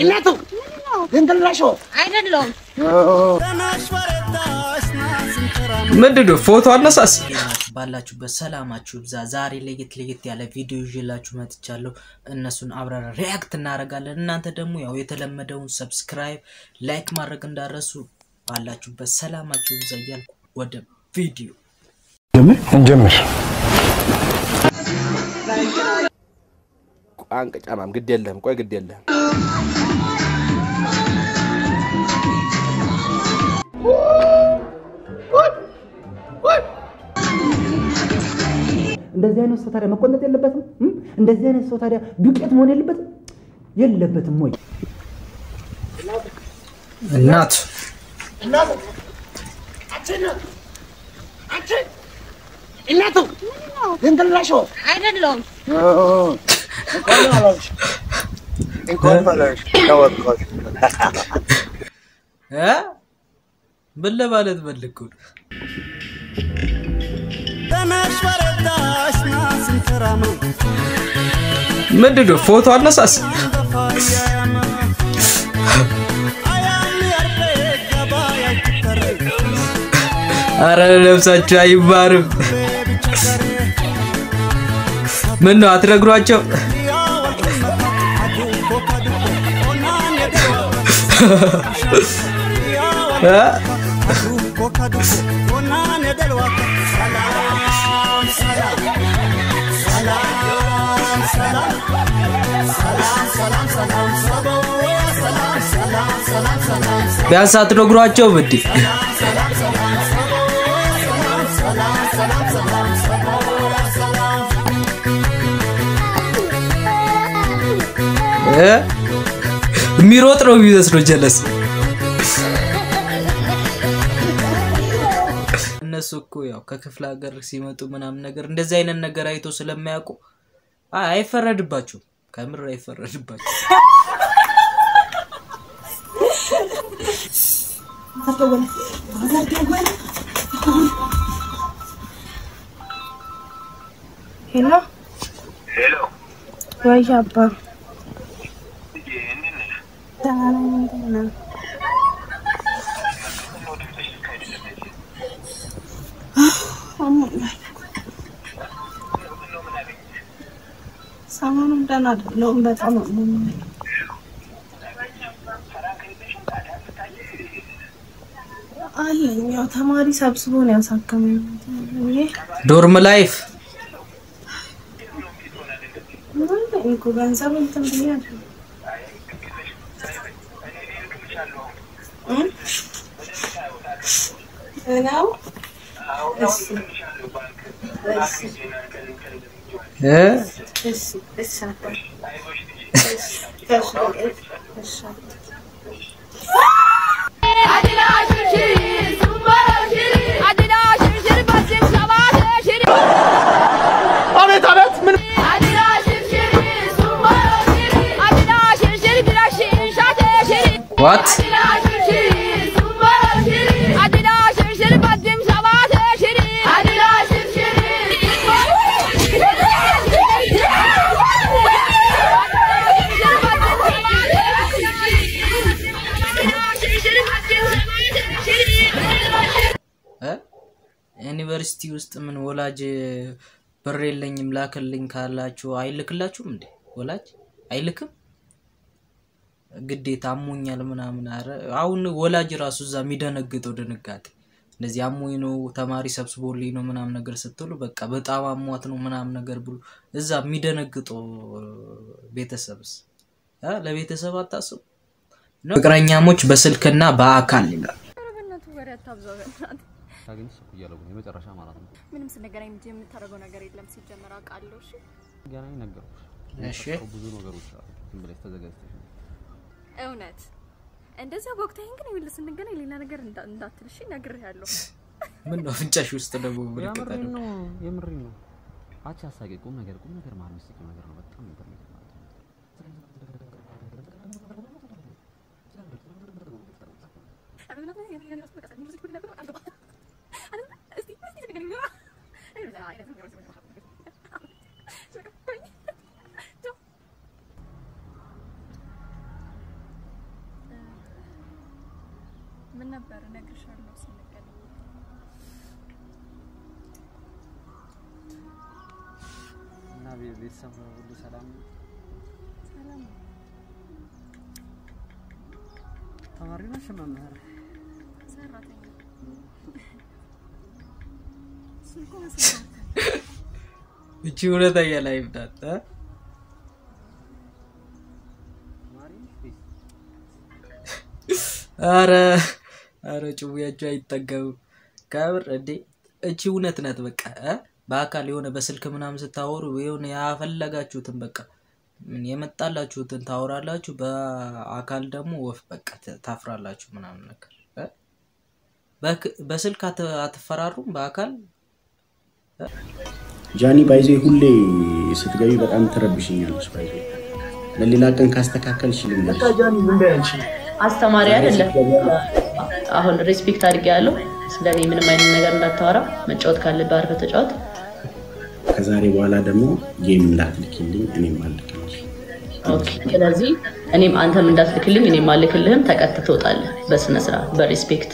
እናቱ እንግላሾ አይደለም ምንድነው ፎቶ አነሳስ ባላችሁበት ሰላማችሁ ይብዛ ዛሬ ለየት ያለ ቪዲዮ ይዤላችሁ መጥቻለሁ እነሱን አብረን ሪአክት እናደርጋለን እናንተ ደግሞ ያው የተለመደውን ሰብስክራይብ ላይክ ማድረግ እንዳረሱ ባላችሁበት ሰላማችሁ ይብዛ እያልኩ ወደ ቪዲዮ እንጀምር ቋንቋ ጫማም ግድ የለም ቆይ ግድ የለም እንደዚህ አይነት ሰው ታዲያ መቆንጠጥ የለበትም እንደዚህ አይነት ሰው ታዲያ ዱቄት መሆን የለበትም ወይ እናት እናቱ እንግላሾ አይደለም እንኳን ማለት ተወጥቆት በለባለት በልኩ ምንድነው ፎቶ አነሳስ አረ ለብሳችሁ አይባርም ምን ነው አትነግሯቸው ቢያንስ አትነግሯቸው ብድ ሚሮጥ ነው የሚመስለው ጀለስ እነሱ እኮ ያው ከክፍለ ሀገር ሲመጡ ምናምን ነገር እንደዚህ አይነት ነገር አይቶ ስለማያውቁ አይፈረድባቸው ከምር አይፈረድባቸው ሄሎ ወይ አባ ሰሞኑን ደህና አይደለሁም በጣም አሞኛል አለኝ ያው ተማሪ ሰብስቦ ነው ያሳከመኝ ዶርም ላይፍ እንኩ ገንዘብ እንትን ብያለሁ ነው What? ዩኒቨርሲቲ ውስጥ ምን ወላጅ ብር የለኝም ላከልኝ ካላችሁ አይልክላችሁም እንዴ ወላጅ አይልክም ግዴታ አሞኛል ምናምን አረ አሁን ወላጅ ራሱ እዛ የሚደነግጠው ድንጋጤ እንደዚህ አሞኝ ነው ተማሪ ሰብስቦልኝ ነው ምናምን ነገር ስትሉ በቃ በጣም አሟት ነው ምናምን ነገር ብሎ እዛ የሚደነግጠው ቤተሰብስ ለቤተሰብ አታስቡ ፍቅረኛሞች በስልክና በአካል ይላል ረበናቱ ወሬ አታብዛው በእናት ታገኝሽ እያለው ነው የመጨረሻ ማለት ነው ምንም ስንገናኝ እንጂ የምታረገው ነገር የለም ሲጀመር አውቃለሁ እሺ ገናኝ ነገርኩሽ እሺ ብዙ ነገሮች አሉ ዝም ብለሽ ተዘጋጅተሽ እውነት እንደዛ ወቅታዬን ግን ይኸውልህ ስንገናኝ ሌላ ነገር እንዳትልሽ ነግሬሃለሁ ምን ነው ፍንጫሽ ውስጥ ደግሞ ምልክት ነው የምሪን ነው አቻ አሳቂ ቁም ነገር ማለት ነው ነገር ነው በጣም ኢንተርኔት ማለት ነው ነበር ነግርሻለሁ ስንገናኝ እና ቤተሰብ ሁሉ ሰላም ሰላም ተማሪ ነሽ መምህር ሰራተኛ እቺ ሁለታ ያላይ ብዳታ አረ ጭውያቸው አይጠገቡ ካብር እንዴ እቺ እውነት ናት በቃ በአካል የሆነ በስልክ ምናምን ስታወሩ የሆነ ያፈለጋችሁትን በቃ ምን የመጣላችሁትን ታወራላችሁ በአካል ደግሞ ወፍ በቃ ታፍራላችሁ ምናምን ነገር በስልክ አትፈራሩም በአካል ጃኒ ባይዜ ሁሌ ስትገቢ በጣም ተረብሽኛለሽ ባይዜ ለሌላ ቀን ካስተካከልሽ ልንገርሽ ጃኒ ምን ባያንቺ አስተማሪ አይደለም አሁን ሪስፔክት አድርጌያለሁ ስለኔ ምንም አይነት ነገር እንዳታወራ መጫወት ካለበት አርፈ ተጫወት ከዛሬ በኋላ ደግሞ ጌም እንዳትልኪልኝ እኔም አልልክልሽ ኦኬ ስለዚህ እኔም አንተም እንዳትልክልኝ እኔም አልልክልህም ተቀጥተህ ትወጣለህ በስነ ስርዓት በሪስፔክት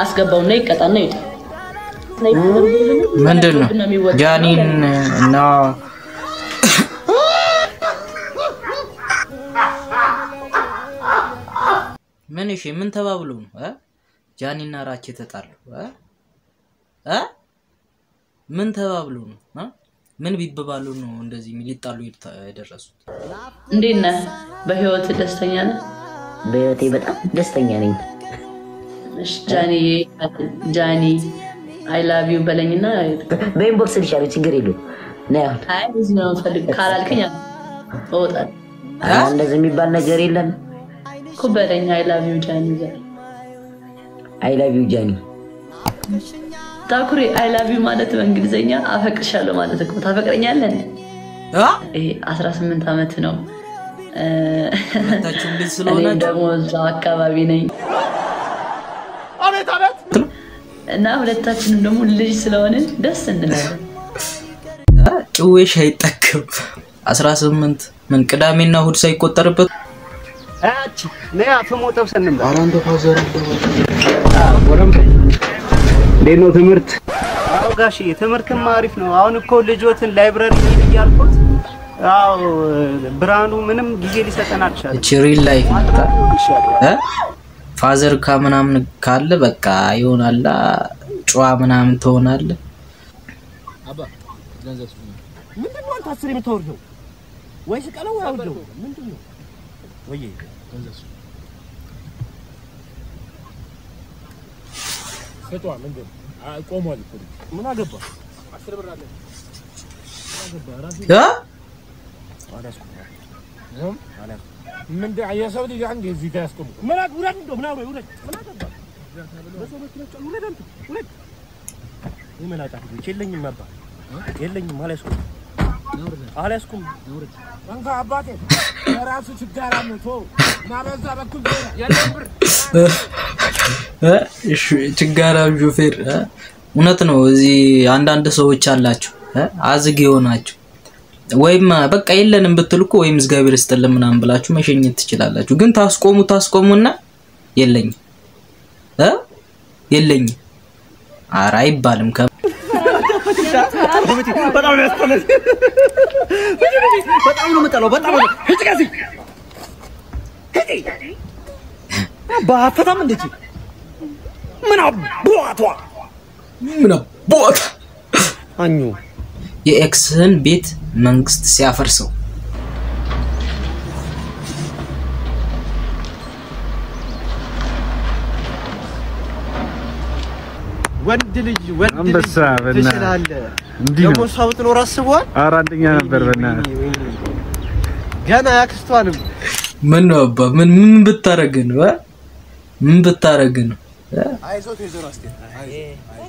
አስገባውና ይቀጣና ይውጣ ምንድነው ጃኒን እና ምን እሺ ምን ተባብሉ ነው ጃኒና ራቼ ተጣሉ ምን ተባብሉ ነው ምን ቢበባሉ ነው እንደዚህ ሚሊጣሉ ያደረሱት እንዴና በህይወት ደስተኛ ነህ በህይወቴ በጣም ደስተኛ ነኝ እሺ ጃኒ I love you በለኝና በኢንቦክስ ልሻለሁ ችግር የለው ነው አይ እዚህ ነው ፈልግ ካላልከኝ ወጣ እንደዚህ የሚባል ነገር የለም ኩበለኛ I love you ጃኒ I love you ጃኒ ታኩሪ I love you ማለት በእንግሊዘኛ አፈቅርሻለሁ ማለት ነው ታፈቅረኛለህ ይሄ 18 አመት ነው ታችሁ ልጅ ስለሆነ ደግሞ እዛው አካባቢ ነኝ አቤት እና ሁለታችንም ደግሞ ልጅ ስለሆነ ደስ እንላለን ጭዌሽ አይጠከም 18 ምን ቅዳሜና እሁድ ሳይቆጠርበት አቺ ነያ ፈሞተው ሰንም አራንተ ፋዘር ወረም ደኖ ትምርት አው ጋሺ ትምርትም አሪፍ ነው አሁን እኮ ልጆትን ላይብረሪ ይያልኩት አው ብራኑ ምንም ጊዜ ሊሰጠን አልቻለም ሪል ላይፍ ፋዘር ካምናምን ካለ በቃ ይሆናል ጫዋ ምናምን ትሆናል አባ ገንዘብ ምንድነው አንተ አስር የምታወርደው ወይስ ቀለው ያወርደው ምንድነው ወይ ገንዘብ ሰጥዋ ምንድነው ቆሟል እኮ ምን አገባ 10 ብር አለ አላስኩ من ده يسوي لي عندي زي تاسكم منك ولد ምን አገባ በሰው መኪና ولد አንተ ولد ምን አጣፍኩ የለኝም ነበር የለኝም አላስኩም አንተ አባቴ ራሱ ችጋራ ነው ቶ ማበዛ በኩል ያለው ብር እሺ ችጋራ ጆፌር እውነት ነው እዚህ አንዳንድ ሰዎች አላችሁ አዝግ ይሆናችሁ ወይም በቃ የለንም ብትልኩ ወይም ዝጋቢር ይስጥልን ምናምን ብላችሁ መሸኘት ትችላላችሁ ግን ታስቆሙና የለኝ አራ አይባልም በጣም ነው ያስጠላል በጣም ነው መጣለው በጣም ነው እጭቃሲ ባፈታም እንደዚህ ምን አባቷ አኙ የኤክስን ቤት መንግስት ሲያፈርሰው ወንድ ልጅ ትችላለ ደግሞ ሳውት ነው ራስቧል አራንደኛ ነበር በእና ገና ያክስቷልም ምን ነው አባ ምን ብታረግ ነው አይዞት ይዘሩ አስቴ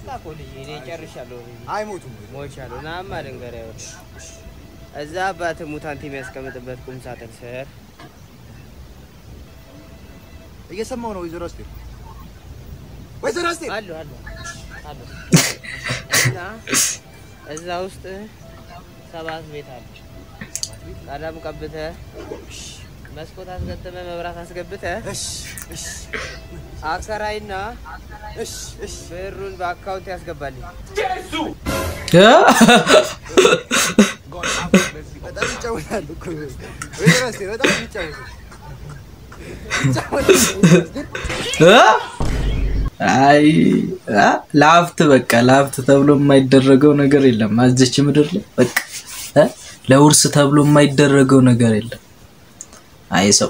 ታቆ ልጅ እኔ ጨርሻለሁ አይሞቱም ሞቻለሁ ናማ ልንገረው እዛ አባት ሙታንት የሚያስቀምጥበት ቁም ሳጥን ስር እየሰማው ነው ይዘሩ አስቴ አሉ እና እዛ ውስጥ 7 ቤት አለ ቀለም ቀብተ መስኮት አስገጥመ መብራት አስገብተ እሺ አከራይና እሺ ብሩን በአካውንት ያስገባልኝ ጄሱ በጣም ይጫወታል እኮ ወይ ራሴ በጣም ይጫወታል አይ ላፍት በቃ ላፍት ተብሎ የማይደረገው ነገር የለም አዝች ምድር ላይ በቃ ለውርስ ተብሎ የማይደረገው ነገር የለም አይ ሰው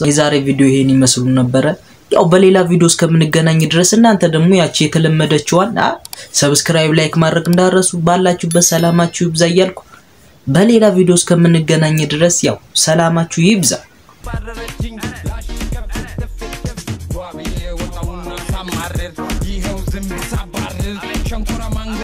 የዛሬ ቪዲዮ ይሄን ይመስሉ ነበር ያው በሌላ ቪዲዮ እስከምንገናኝ ድረስ እናንተ ደግሞ ያቺ የተለመደችዋን ሰብስክራይብ ላይክ ማድረግ እንዳረሱ ባላችሁበት ሰላማችሁ ይብዛ እያልኩ በሌላ ቪዲዮ እስከምንገናኝ ድረስ ያው ሰላማችሁ ይብዛ